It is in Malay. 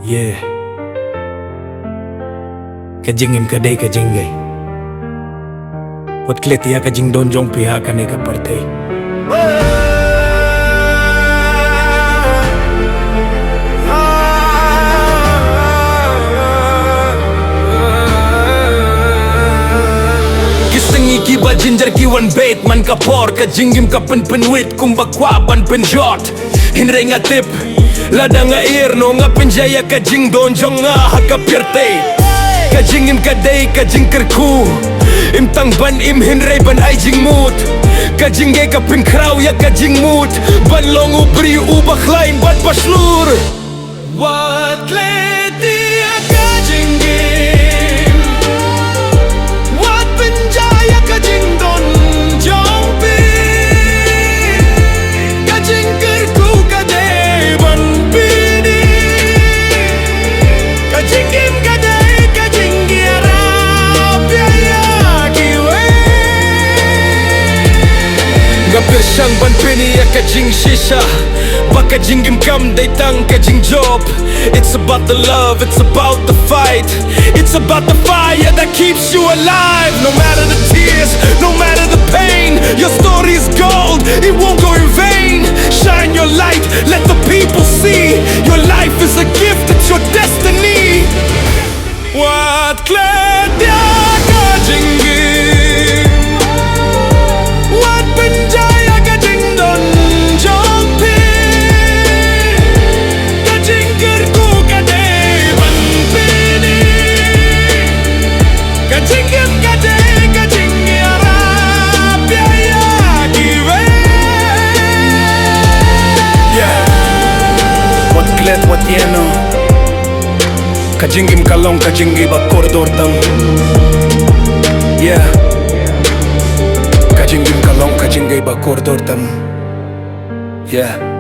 Yeah. Kajingim kadai kajingai. Wat klet ya jingdon jong pihak kane ka partai. Ki ba ginger ki wan bait man ka por ka jingim ka pen wit kumba kwa ban pen jot hinre nga tip lada nga ir no nga penjaya ka jingdon jong nga haka pirte ka jingim ka day ka jingker ku im tang ban im hinre ban ay jingmut ka jingge ka pen kraw ya ka jingmut ban long ubri ubak lain ban paslur wat kleti ya ka jingim wat penjaya ka jingdon jong pi ka jingker ku ka day ban pini ka jingim ka day ka jingira piaya kiwe gapir sang ban pini ya ka jing shisha baka jingim kam day tang ka jing job. It's about the love, it's about the fight, it's about the fire that keeps you alive. No matter the tears, no matter the pain, your story is gold, it won't go in vain. Shine your light, let the people see your life is a gift, it's your destiny. Wat klet ya ka jingim, wat penjaya ka jingdon jong pi ka jingker ku ka day ban pini ka jingim ka day ka jingira piaya kiwe. Yeah, wat klet wat yeno ka jingim kalong ka jingi ba koridor tang. Yeah, ka jingim kalong ka jingi ba koridor tang. Yeah.